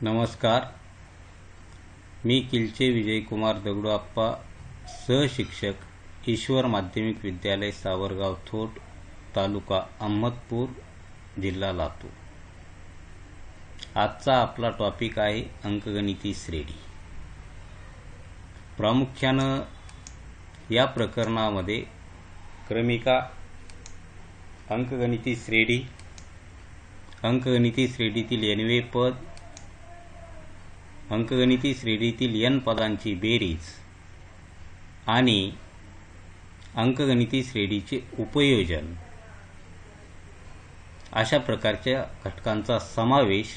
नमस्कार. मी किलचे विजयकुमार दगडूआप्पा, सहशिक्षक, ईश्वर माध्यमिक विद्यालय, सावरगाव थोट, तालुका अहमदपूर, जिल्हा लातूर. आजचा आपला टॉपिक आहे अंकगणिती श्रेणी. प्रामुख्यानं या प्रकरणामध्ये क्रमिका, अंकगणिती श्रेणी, अंकगणिती श्रेणीतील n वे पद, अंकगणिती श्रेणीतील n पदांची बेरीज आणि अंकगणिती श्रेणीचे उपयोजन अशा प्रकारच्या घटकांचा समावेश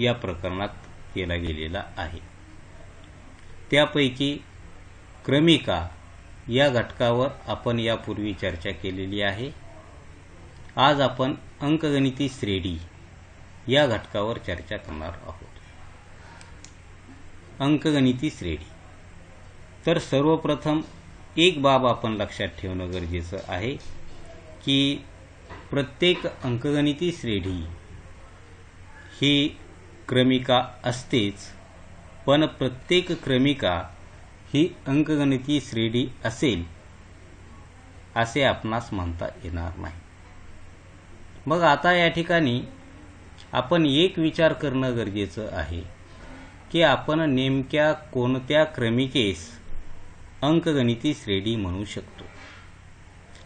या प्रकरणात केला गेलेला आहे. त्यापैकी क्रमिका या घटकावर आपण यापूर्वी चर्चा केलेली आहे. आज आपण अंकगणिती श्रेणी या घटकावर चर्चा करणार आहोत. अंकगणिती श्रेणी. तर सर्वप्रथम एक बाब आपण लक्षात ठेवणं गरजेचं आहे की प्रत्येक अंकगणिती श्रेणी ही क्रमिका असतेच, पण प्रत्येक क्रमिका ही अंकगणिती श्रेणी असेल असे आपणास म्हणता येणार नाही. मग आता या ठिकाणी आपण एक विचार करणं गरजेचं आहे की आपण नेमक्या कोणत्या क्रमिकेस अंकगणिती श्रेणी म्हणू शकतो.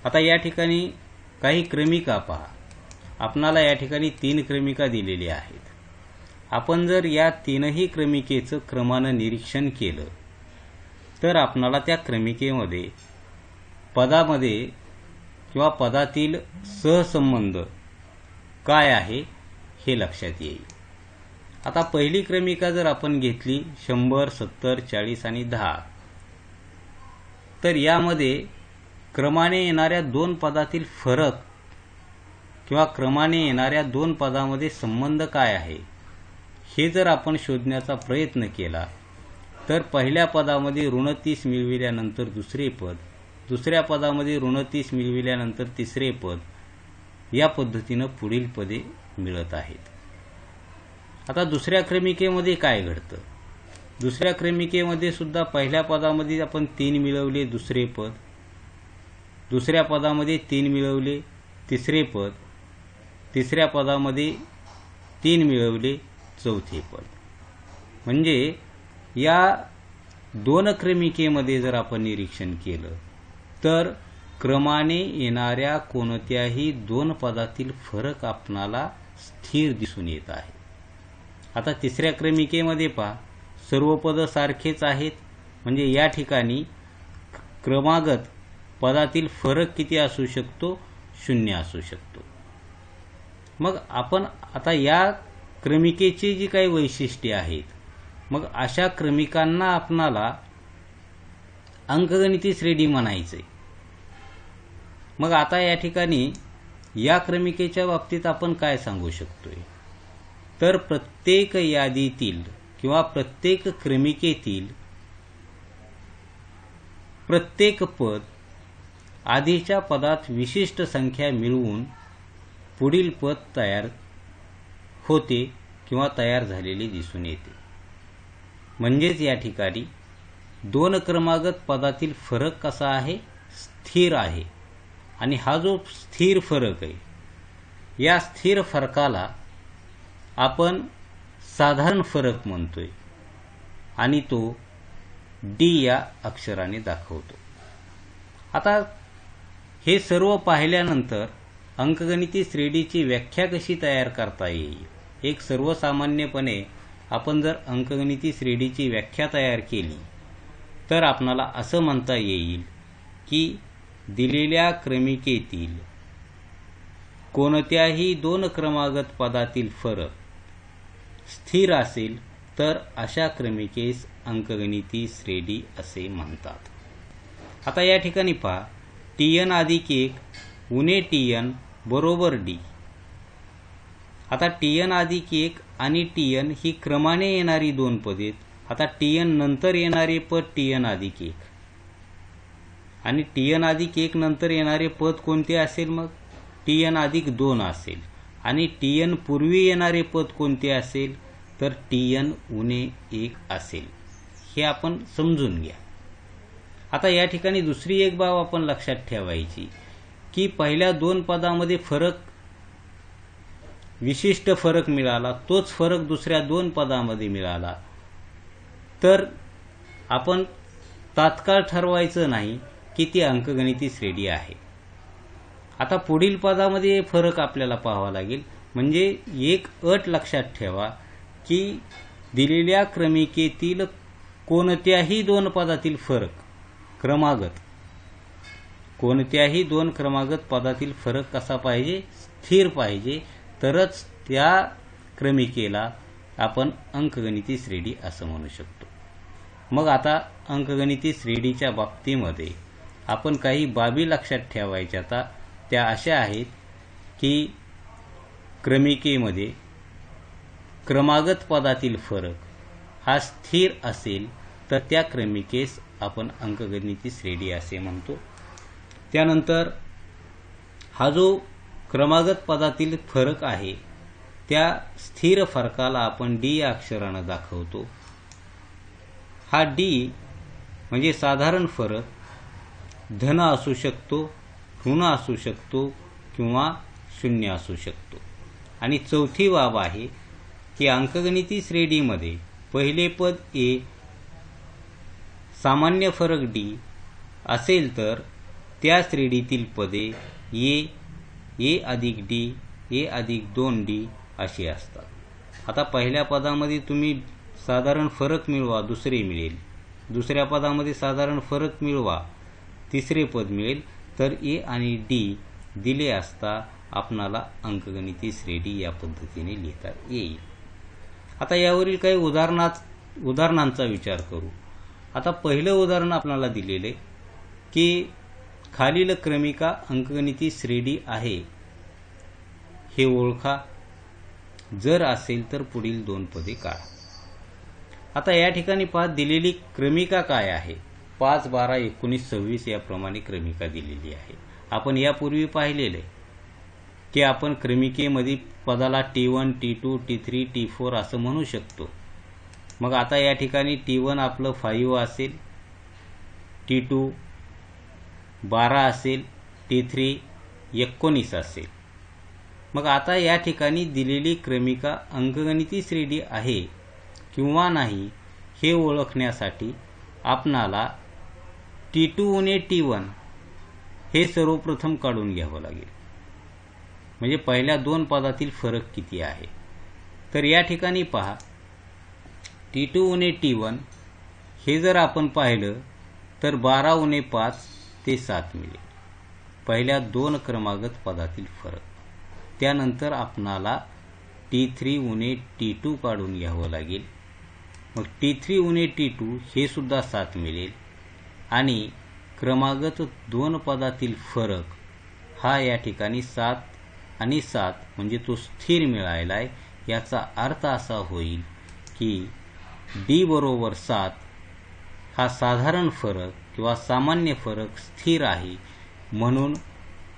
आता या ठिकाणी काही क्रमिका पहा. आपणाला या ठिकाणी 3 क्रमिका दिलेल्या आहेत. आपण जर या 3ही क्रमिकेचं क्रमानं निरीक्षण केलं तर आपणाला त्या क्रमिकेमध्ये पदामध्ये किंवा पदातील सहसंबंध काय आहे हे लक्षात येईल. आता पहिली क्रमिका जर आपण घेतली 100, 70, 40 आणि 10, तर यामध्ये क्रमाने येणाऱ्या 2 पदातील फरक किंवा क्रमाने येणाऱ्या 2 पदामध्ये संबंध काय आहे हे जर आपण शोधण्याचा प्रयत्न केला तर पहिल्या पदामध्ये ऋण 30 मिळविल्यानंतर दुसरे पद, दुसऱ्या पदामध्ये ऋण 30 मिळविल्यानंतर तिसरे पद, या पद्धतीनं पुढील पदे मिळत आहेत. आता दुसऱ्या क्रमिकेमध्ये काय घडतं? दुसऱ्या क्रमिकेमध्ये सुद्धा पहिल्या पदामध्ये आपण 3 मिळवले दुसरे पद, दुसऱ्या पदामध्ये 3 मिळवले तिसरे पद, तिसऱ्या पदामध्ये 3 मिळवले चौथे पद. म्हणजे या 2 क्रमिकेमध्ये जर आपण निरीक्षण केलं तर क्रमाने येणाऱ्या कोणत्याही 2 पदातील फरक आपणाला स्थिर दिसून येत आहे. आता तिसऱ्या क्रमिकेमध्ये पहा, सर्व पद सारखेच आहेत. म्हणजे या ठिकाणी क्रमागत पदातील फरक किती असू शकतो? 0 असू शकतो. मग आपण आता या क्रमिकेची जी काही वैशिष्ट्ये आहेत, मग अशा क्रमिकांना आपणाला अंकगणिती श्रेणी म्हणायचे. मग आता या ठिकाणी या क्रमिकेच्या बाबतीत आपण काय सांगू शकतोय? तर प्रत्येक यादीतील किंवा प्रत्येक क्रमिकेतील प्रत्येक पद आधीच्या पदात विशिष्ट संख्या मिळवून पुढील पद तयार होते किंवा तयार झालेले दिसून येते. म्हणजेच या ठिकाणी 2 क्रमागत पदातील फरक कसा आहे? स्थिर आहे. आणि हा जो स्थिर फरक आहे, या स्थिर फरकाला आपण साधारण फरक म्हणतोय आणि तो D या अक्षराने दाखवतो. आता हे सर्व पाहिल्यानंतर अंकगणिती श्रेणीची व्याख्या कशी तयार करता येईल? एक सर्वसामान्यपणे आपण जर अंकगणिती श्रेणीची व्याख्या तयार केली तर आपणाला असं म्हणता येईल की दिलेल्या क्रमिकेतील कोणत्याही 2 क्रमागत पदातील फरक स्थिर असेल तर अशा क्रमिकेस अंकगणिती श्रेणी असे म्हणतात. आता या ठिकाणी पहा, Tn अधिक 1 उणे Tn बरोबर D. आता Tn अधिक 1 आणि Tn ही क्रमाने येणारी 2 पदे. आता Tn नंतर येणारे पद Tn अधिक 1 आणि Tn अधिक 1 नंतर येणारे पद कोणते असेल? मग Tn अधिक 2 असेल. आणि Tn पूर्वी येणारे पद कोणते असेल? तर TN उणे 1 असेल, हे आपण समजून घ्या. आता या ठिकाणी दुसरी एक बाब आपण लक्षात ठेवायची की पहिल्या दोन पदामध्ये विशिष्ट फरक मिळाला, तोच फरक दुसऱ्या दोन पदामध्ये मिळाला तर आपण तात्काळ ठरवायचं नाही की ती अंकगणिती श्रेणी आहे. आता पुढील पदामध्ये फरक आपल्याला पाहावा लागेल. म्हणजे एक अट लक्षात ठेवा की दिलेल्या क्रमिकेतील कोणत्याही दोन पदातील फरक कोणत्याही दोन क्रमागत पदातील फरक कसा पाहिजे, स्थिर पाहिजे, तरच त्या क्रमिकेला आपण अंकगणिती श्रेणी असं म्हणू शकतो. मग आता अंकगणिती श्रेणीच्या बाबतीमध्ये आपण काही बाबी लक्षात ठेवायच्या. आता त्या अशा आहेत की क्रमिकेमध्ये क्रमागत पदातील फरक हा स्थिर असेल तर त्या क्रमिकेस आपण अंकगणिती श्रेणी असे म्हणतो. त्यानंतर हा जो क्रमागत पदातील फरक आहे त्या स्थिर फरकाला आपण D या अक्षरानं दाखवतो. हा D म्हणजे साधारण फरक धन असू शकतो, ऋण असू शकतो किंवा शून्य असू शकतो. आणि चौथी बाब आहे की अंकगणिती श्रेणीमध्ये पहिले पद A, सामान्य फरक D असेल तर त्या श्रेणीतील पदे A अधिक D, A अधिक 2D अशी असतात. आता पहिल्या पदामध्ये तुम्ही साधारण फरक मिळवा, दुसरे मिळेल. दुसऱ्या पदामध्ये साधारण फरक मिळवा, तिसरे पद मिळेल. तर A आणि D दिले असता आपणाला अंकगणिती श्रेणी या पद्धतीने लिहिता येईल. आता यावरील काही उदाहरणांचा विचार करू. आता पहिलं उदाहरण आपल्याला दिलेले की खालील क्रमिका अंकगणिती श्रेणी आहे हे ओळखा, जर असेल तर पुढील दोन पदे काढा. आता या ठिकाणी पहा दिलेली क्रमिका काय आहे. 5, 12, 19, 26 याप्रमाणे क्रमिका दिलेली आहे. आपण यापूर्वी पाहिलेले की आपण क्रमिकेमध्ये पदाला T1, T2, T3, T4 असं म्हणू शकतो. मग आता या ठिकाणी T1 आपलं 5 असेल, T2 12 असेल, T3 19 असेल. मग आता या ठिकाणी दिलेली क्रमिका अंकगणिती श्रेणी आहे किंवा नाही हे ओळखण्यासाठी आपणाला T2 उणे T1 हे सर्वप्रथम काढून घ्यावं लागेल. म्हणजे पहिल्या दोन पदातील फरक किती आहे. तर या ठिकाणी पहा T2 उणे T1 हे जर आपण पाहिलं तर 12 उणे 5 ते 7 मिळेल, पहिल्या दोन क्रमागत पदातील फरक. त्यानंतर आपणाला T3 उणे T2 काढून घ्यावं लागेल. मग T3 उणे T2 हे सुद्धा 7 मिळेल आणि क्रमागत दोन पदातील फरक हा या ठिकाणी 7 आणि 7 म्हणजे तो स्थिर मिळाला आहे. याचा अर्थ असा होईल की D बरोबर 7 हा साधारण फरक किंवा सामान्य फरक स्थिर आहे, म्हणून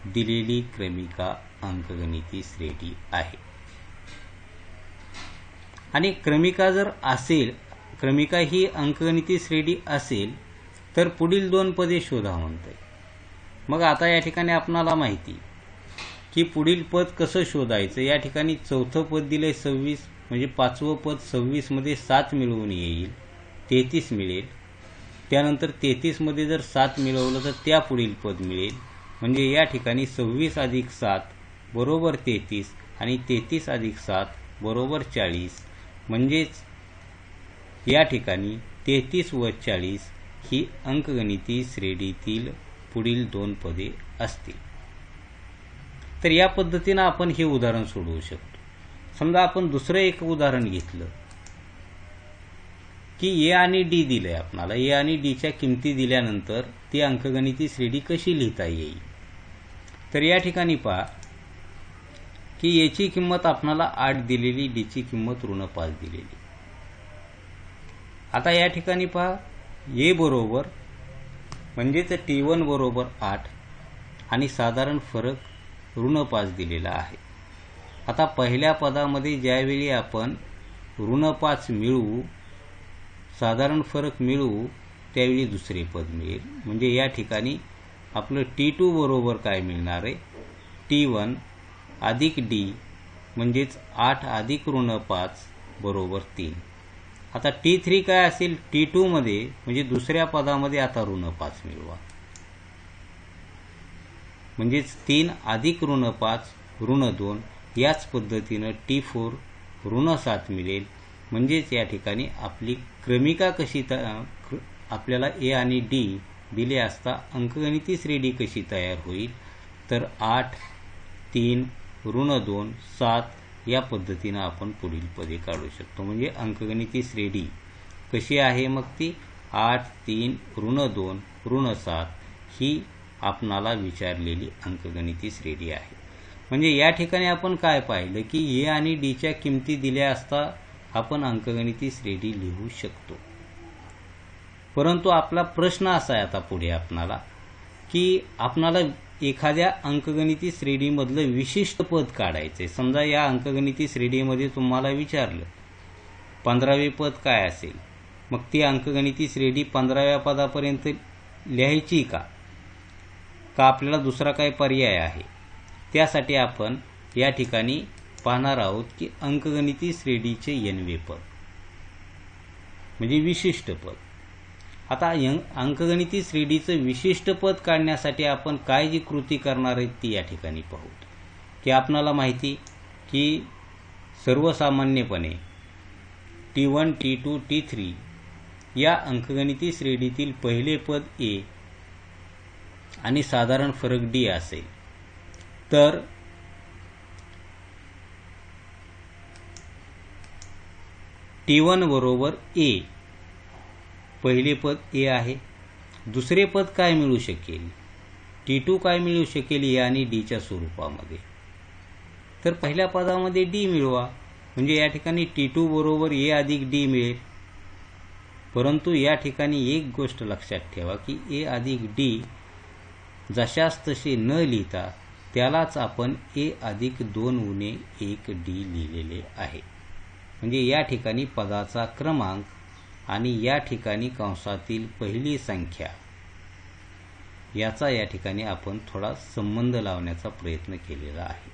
दिलेली क्रमिका अंकगणिती श्रेणी आहे. आणि क्रमिका ही अंकगणिती श्रेणी असेल तर पुढील दोन पदे शोधा म्हणते. मग आता या ठिकाणी आपणाला माहिती की पुढील पद कसं शोधायचं. या ठिकाणी चौथं पद दिले 26, म्हणजे पाचवं पद 26 मध्ये 7 मिळवून येईल, 33 मिळेल. त्यानंतर 33 मध्ये जर 7 मिळवलं तर त्या पुढील पद मिळेल. म्हणजे या ठिकाणी 26 अधिक 7 बरोबर 33 आणि 33 अधिक 7 बरोबर 40. म्हणजेच या ठिकाणी 33 व 40 ही अंकगणिती श्रेणीतील पुढील दोन पदे असतील. तर या पद्धतीने आपण हे उदाहरण सोडवू शकतो. समजा आपण दुसरं एक उदाहरण घेतलं की A आणि D दिलंय आपल्याला. A आणि D च्या किमती दिल्यानंतर ती अंकगणिती श्रेणी कशी लिहिता येईल. तर या ठिकाणी पहा की A ची किंमत आपल्याला 8 दिलेली, D ची किंमत ऋण 5 दिलेली. आता या ठिकाणी पहा A बरोबर म्हणजेच T1 बरोबर 8 आणि साधारण फरक ऋण 5 दिलेला आहे. आता पहिल्या पदामध्ये ज्यावेळी आपण ऋण 5 मिळवू, साधारण फरक मिळवू, त्यावेळी दुसरे पद मिळेल. म्हणजे या ठिकाणी आपलं T2 बरोबर काय मिळणार आहे, T1 अधिक D म्हणजेच 8 अधिक ऋण 5 बरोबर 3. आता T3 काय असेल, T2 मध्ये म्हणजे दुसऱ्या पदामध्ये आता ऋण 5 मिळवा, म्हणजेच 3 अधिक ऋण 5 ऋण 2. याच पद्धतीनं T4 ऋण 7 मिळेल. म्हणजेच या ठिकाणी आपली क्रमिका कशी आपल्याला ए आणि डी दिले असता अंकगणिती श्रेणी कशी तयार होईल, तर 8, 3, ऋण 2, 7 या पद्धतीनं आपण पुढील पदे काढू शकतो. म्हणजे अंकगणिती श्रेणी कशी आहे, मग ती 8, 3, ऋण 2, ऋण 7 ही आपणाला विचारलेली अंकगणिती श्रेणी आहे. म्हणजे या ठिकाणी आपण काय पाहिलं की ए आणि डीच्या किमती दिल्या असता आपण अंकगणिती श्रेणी लिहू शकतो. परंतु आपला प्रश्न असा आहे आता पुढे आपणाला की आपणाला एखाद्या अंकगणिती श्रेणीमधलं विशिष्ट पद काढायचे. समजा या अंकगणिती श्रेणीमध्ये तुम्हाला विचारलं 15वे पद काय असेल, मग ती अंकगणिती श्रेणी 15व्या पदापर्यंत लिहायची का आपल्याला दुसरा काय पर्याय आहे. त्यासाठी आपण या ठिकाणी पाहणार आहोत की अंकगणिती श्रेणीचे n वे पद म्हणजे विशिष्ट पद. आता अंकगणिती श्रेणीचं विशिष्ट पद काढण्यासाठी आपण काय जी कृती करणार आहेत ती या ठिकाणी पाहू. की आपणाला माहिती की सर्वसामान्यपणे T1, T2, T3 या अंकगणिती श्रेणीतील पहिले पद A आणि साधारण फरक D असेल, तर T1 बरोबर A, पहिले पद A आहे. दुसरे पद काय मिळू शकेल, T2 काय मिळू शकेल A आणि Dच्या स्वरूपामध्ये, तर पहिल्या पदामध्ये D मिळवा. म्हणजे या ठिकाणी T2 बरोबर A अधिक D मिळेल. परंतु या ठिकाणी एक गोष्ट लक्षात ठेवा की A अधिक D जशास तसे न लिहिता त्यालाच आपण A अधिक 2 उणे 1 D लिहिलेले आहे. म्हणजे या ठिकाणी पदाचा क्रमांक आणि या ठिकाणी कंसातील पहिली संख्या याचा या ठिकाणी आपण थोडा संबंध लावण्याचा प्रयत्न केलेला आहे.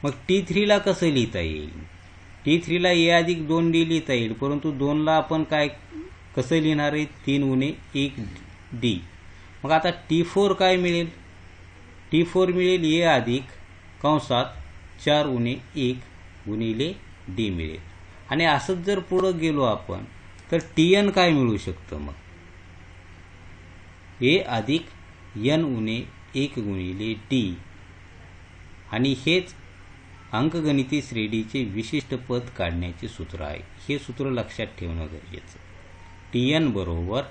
मग T3ला कसं लिहिता येईल, T3ला A अधिक 2D लिहिता येईल. परंतु 2ला आपण काय कसं लिहिणार आहे, 3 उणे 1 D. मग आता T4 काय मिळेल, T4 मिळेल A अधिक कंसात 4 उणे 1 गुणिले D मिळेल. आणि असंच जर पुढं गेलो आपण तर Tn काय मिळू शकतं, मग A अधिक n उणे 1 गुणिले D. आणि हेच अंकगणिती श्रेणीचे विशिष्ट पद काढण्याचे सूत्र आहे. हे सूत्र लक्षात ठेवणं गरजेचं. Tn बरोबर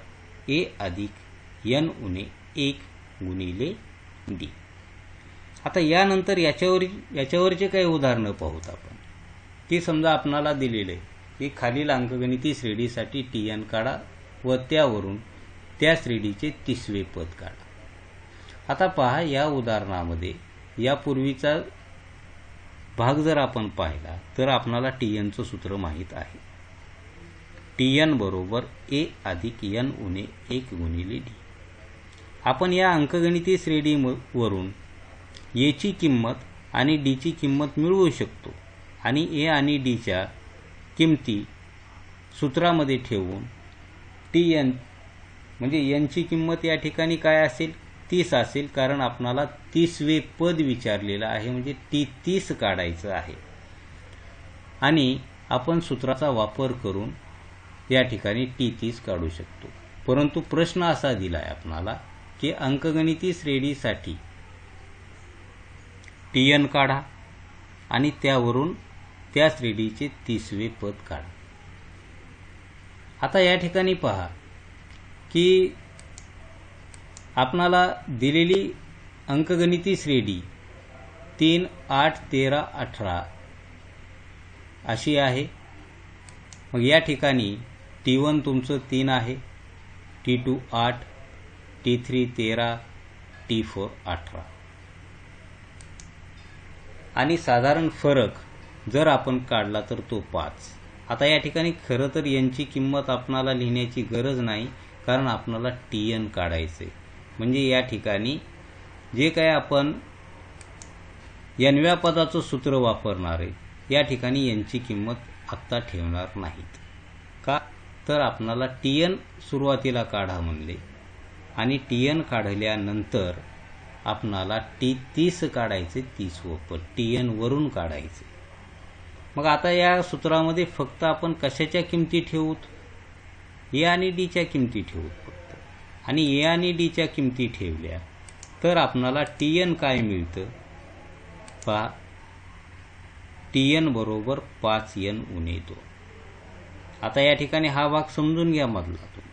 A अधिक n उणे 1 गुणिले D. आता यानंतर याच्यावरचे काही उदाहरणं पाहूत आपण. की समजा आपणाला दिलेले की खालील अंकगणिती श्रेणीसाठी Tn काढा व त्यावरून त्या श्रेणीचे 30वे पद काढा. आता पहा या उदाहरणामध्ये यापूर्वीचा भाग जर आपण पाहिला तर आपणाला Tnचं सूत्र माहीत आहे. Tn बरोबर A अधिक n उणे 1 गुणिले D. आपण या अंकगणिती श्रेणीवरून A ची किंमत आणि D ची किंमत मिळवू शकतो आणि A आणि D च्या किमती सूत्रामध्ये ठेवून Tn म्हणजे n ची किंमत या ठिकाणी काय असेल, 30 असेल. कारण आपणाला 30वे पद विचारलेलं आहे, म्हणजे T30 काढायचं आहे. आणि आपण सूत्राचा वापर करून या ठिकाणी T30 काढू शकतो. परंतु प्रश्न असा दिला आहे आपणाला की अंकगणिती श्रेणीसाठी Tn काढा आणि त्यावरून त्या श्रेणीचे 30वे पद काढा. आता या ठिकाणी पहा की आपणाला दिलेली अंकगणिती श्रेणी 3, 8, 13, 18 अशी आहे. मग या ठिकाणी T1 तुमचं 3 आहे, T2 8, T3 13, T4 18. आणि साधारण फरक जर आपण काढला तर तो 5. आता या ठिकाणी खरं तर यांची किंमत आपणाला लिहिण्याची गरज नाही, कारण आपणाला TN काढायचे. म्हणजे या ठिकाणी जे काय आपण Nव्या पदाचं सूत्र वापरणार आहे, या ठिकाणी यांची किंमत आत्ता ठेवणार नाहीत. का तर आपणाला TN सुरुवातीला काढा म्हणले, आणि TN काढल्यानंतर आपणाला 30 काढायचे, 30 पद TN वरून काढायचे. मग आता या सूत्रामध्ये फक्त आपण कशाच्या किमती ठेवूत? A आणि D च्या किमती ठेवूत फक्त. आणि A आणि D च्या किमती ठेवल्या तर आपणाला TN काय मिळतं? पहा, TN बरोबर 5N उणे 2. आता या ठिकाणी हा भाग समजून घ्या मधला तुम्ही.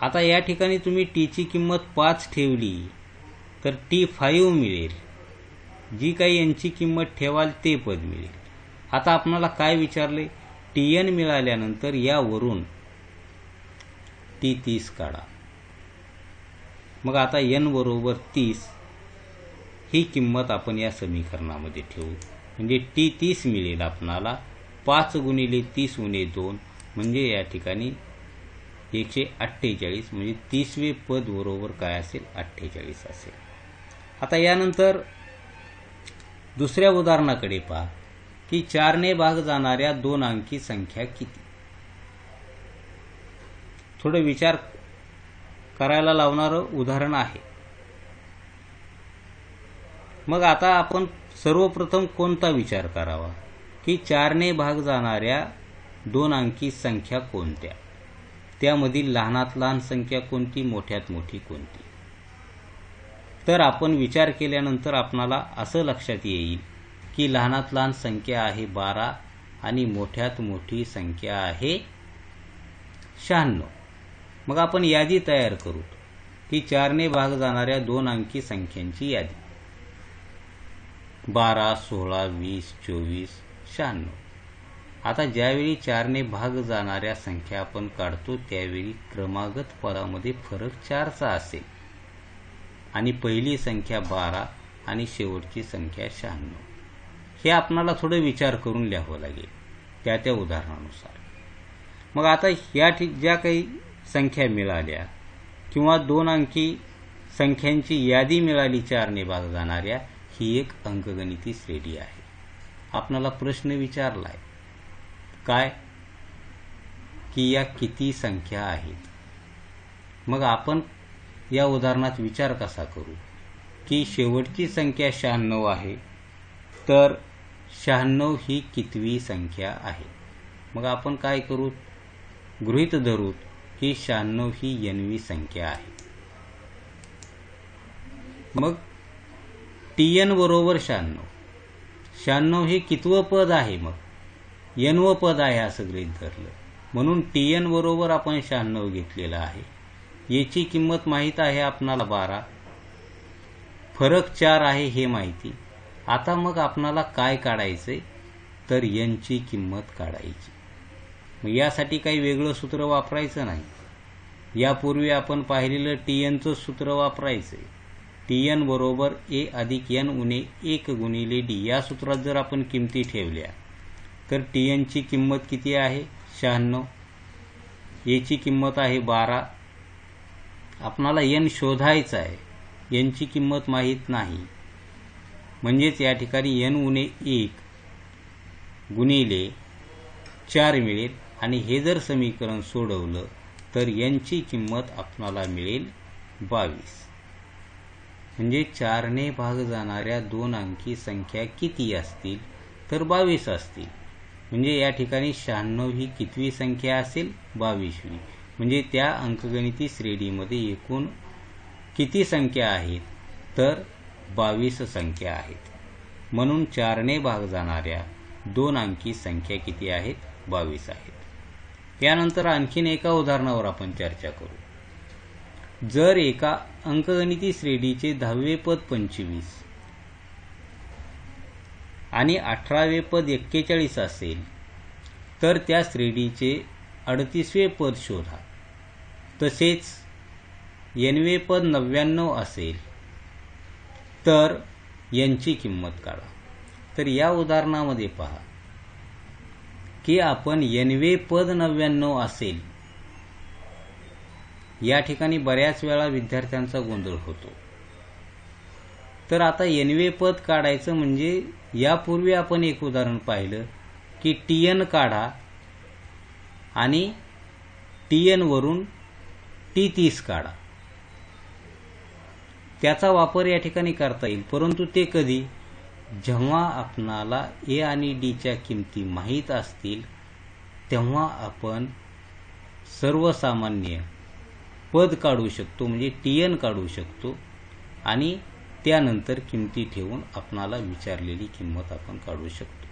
आता या ठिकाणी तुम्ही T ची किंमत 5 ठेवली तर T5 मिळेल. जी काही यांची किंमत ठेवाल ते पद मिळेल. आता आपणाला काय विचारले? TN मिळाल्यानंतर यावरून T30 काढा. मग आता N बरोबर 30 ही किंमत आपण या समीकरणामध्ये ठेवू. म्हणजे T30 मिळेल आपणाला. 5 गुणिले 30 उणे 2 म्हणजे या ठिकाणी 148, म्हणजे 30वे पद बरोबर काय असेल? 48 असेल. आता यानंतर दुसऱ्या उदाहरणाकडे पहा की 4ने भाग जाणाऱ्या 2 अंकी संख्या किती? थोडं विचार करायला लावणारं उदाहरण आहे. मग आता आपण सर्वप्रथम कोणता विचार करावा की 4ने भाग जाणाऱ्या 2 अंकी संख्या कोणत्या? त्यामधील लहानात लहान संख्या कोणती, मोठ्यात मोठी कोणती? तर आपण विचार केल्यानंतर आपणाला असं लक्षात येईल की लहानात लहान संख्या आहे 12 आणि मोठ्यात मोठी संख्या आहे 96. मग आपण यादी तयार करू की 4ने भाग जाणाऱ्या 2 अंकी संख्यांची यादी. 12, 16, 20, 24, 96. आता ज्यावेळी 4ने भाग जाणाऱ्या संख्या आपण काढतो त्यावेळी क्रमागत पदामध्ये फरक 4चा असेल आणि पहिली संख्या 12 आणि शेवटची संख्या 96. हे आपणाला थोडं विचार करून लिहावं लागेल त्या उदाहरणानुसार. मग आता या ज्या काही संख्या मिळाल्या किंवा 2 अंकी संख्यांची यादी मिळाली 4ने भाग जाणाऱ्या, ही एक अंकगणिती श्रेणी आहे. आपणाला प्रश्न विचारलाय काय की या किती संख्या आहेत? मग आपण या उदाहरणात विचार कसा करू की शेवटची संख्या 96 आहे, तर 96 ही कितवी संख्या आहे? मग आपण काय करू? गृहीत धरू की 96 ही Nवी संख्या आहे. मग TN बरोबर 96. 96 हे कितवं पद आहे? मग Nवं पद आहे असं गृहीत धरलं, म्हणून TN बरोबर आपण 96 घेतलेलं आहे. याची किंमत माहीत आहे आपणाला 12, फरक 4 आहे हे माहिती. आता मग आपणाला काय काढायचंय? तर Nची किंमत काढायची. मग यासाठी काही वेगळं सूत्र वापरायचं नाही. यापूर्वी आपण पाहिलेलं TNचं सूत्र वापरायचंय. TN बरोबर A अधिक N उणे 1 गुणिले D. या सूत्रात जर आपण किमती ठेवल्या तर TNची किंमत किती आहे? 96. याची किंमत आहे 12. आपणाला N शोधायचा आहे. Nची किंमत माहीत नाही, म्हणजेच या ठिकाणी N उणे 1 गुणिले 4 मिळेल. आणि हे जर समीकरण सोडवलं तर Nची किंमत आपणाला मिळेल 22. म्हणजे 4ने भाग जाणाऱ्या 2 अंकी संख्या किती असतील? तर 22 असतील. म्हणजे या ठिकाणी 96 ही कितवी संख्या असेल? 22वी. म्हणजे त्या अंकगणिती श्रेणीमध्ये एकूण किती संख्या आहेत? तर 22 संख्या आहेत. म्हणून 4ने भाग जाणाऱ्या 2 अंकी संख्या किती आहेत? 22 आहेत. यानंतर आणखीन एका उदाहरणावर आपण चर्चा करू. जर एका अंकगणिती श्रेणीचे 10वे पद 25 आणि 18वे पद 41 असेल तर त्या श्रेणीचे 38वे पद शोधा. तसेच Nवे पद 99 असेल तर Nची किंमत काढा. तर या उदाहरणामध्ये पहा की आपण NW पद 99 असेल, या ठिकाणी बऱ्याच वेळा विद्यार्थ्यांचा गोंधळ होतो. तर आता NW पद काढायचं म्हणजे यापूर्वी आपण एक उदाहरण पाहिलं की TN काढा आणि TN वरून T30 काढा. त्याचा वापर या ठिकाणी करता येईल, परंतु ते कधी? जेव्हा आपणाला A आणि D च्या किमती माहीत असतील तेव्हा आपण सर्वसामान्य पद काढू शकतो, म्हणजे TN काढू शकतो आणि त्यानंतर किमती ठेवून आपणाला विचारलेली किंमत आपण काढू शकतो.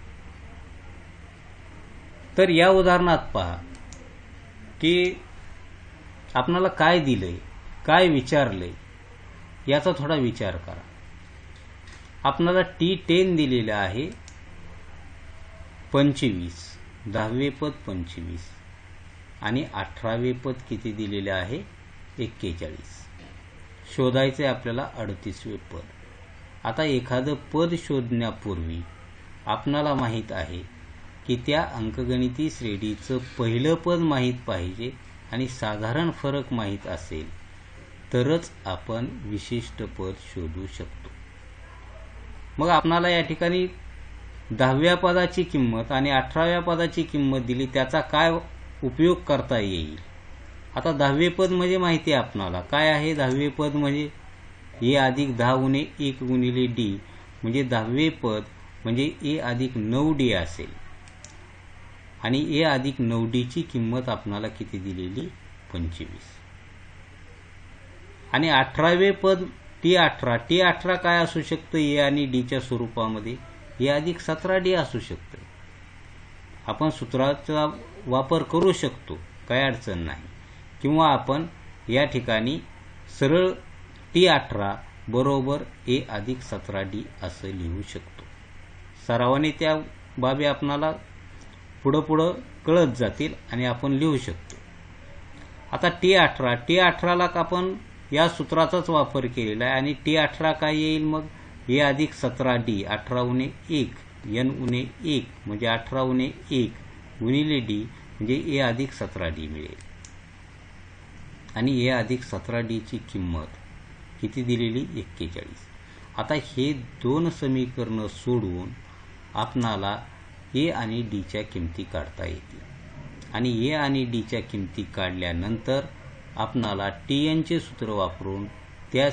तर या उदाहरणात पहा की आपणाला काय दिलंय, काय विचारलंय याचा थोडा विचार करा. आपणाला T10 दिलेलं आहे 25, 10वे पद 25 आणि 18वे पद किती दिलेले आहे 41. शोधायचे आपल्याला 38वे पद. आता एखादं पद शोधण्यापूर्वी आपणाला माहीत आहे की त्या अंकगणिती श्रेणीचं पहिलं पद माहीत पाहिजे आणि साधारण फरक माहीत असेल तरच आपण विशिष्ट पद शोधू शकतो. मग आपणाला या ठिकाणी 10व्या पदाची किंमत आणि 18व्या पदाची किंमत दिली, त्याचा काय उपयोग करता येईल? आता 10वे पद म्हणजे माहिती आहे आपणाला काय आहे. 10वे पद म्हणजे A अधिक 10 गुणे 1 गुणिले D, म्हणजे 10वे पद म्हणजे A अधिक 9D असेल आणि A अधिक 9D ची किंमत आपणाला किती दिलेली 25. आणि 18वे पद T18 काय असू शकतं A आणि D च्या स्वरूपामध्ये? A अधिक 17D असू शकतं. आपण सूत्राचा वापर करू शकतो, काय अडचण नाही. किंवा आपण या ठिकाणी सरळ T18 बरोबर A अधिक 17D असं लिहू शकतो. सरावाने त्या बाबी आपणाला पुढं कळत जातील आणि आपण लिहू शकतो. आता T18ला आपण या सूत्राचाच वापर केलेला आहे आणि T18 काय येईल मग? A अधिक 17D, 18 उणे 1, N उणे 1 म्हणजे 18 उणे 1 गुणिले D म्हणजे A अधिक 17D मिळेल. आणि A अधिक 17D ची किंमत किती दिलेली 41. आता हे दोन समीकरणं सोडवून आपणाला A आणि D च्या किमती काढता येतील आणि A आणि D च्या किमती काढल्यानंतर आपणाला TN चे सूत्र वापरून त्या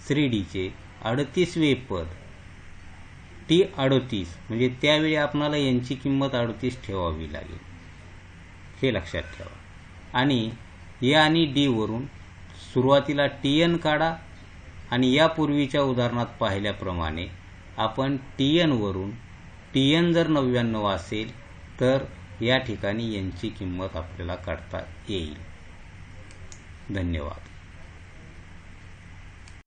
श्रेणीचे 38वे पद T38 म्हणजे त्यावेळी आपणाला यांची किंमत 38 ठेवावी लागेल, हे लक्षात ठेवा. आणि A आणि D वरून सुरुवातीला TN काढा आणि यापूर्वीच्या उदाहरणात पाहिल्याप्रमाणे आपण TN वरून TN जर 99 असेल तर या ठिकाणी यांची किंमत आपल्याला काढता येईल. धन्यवाद.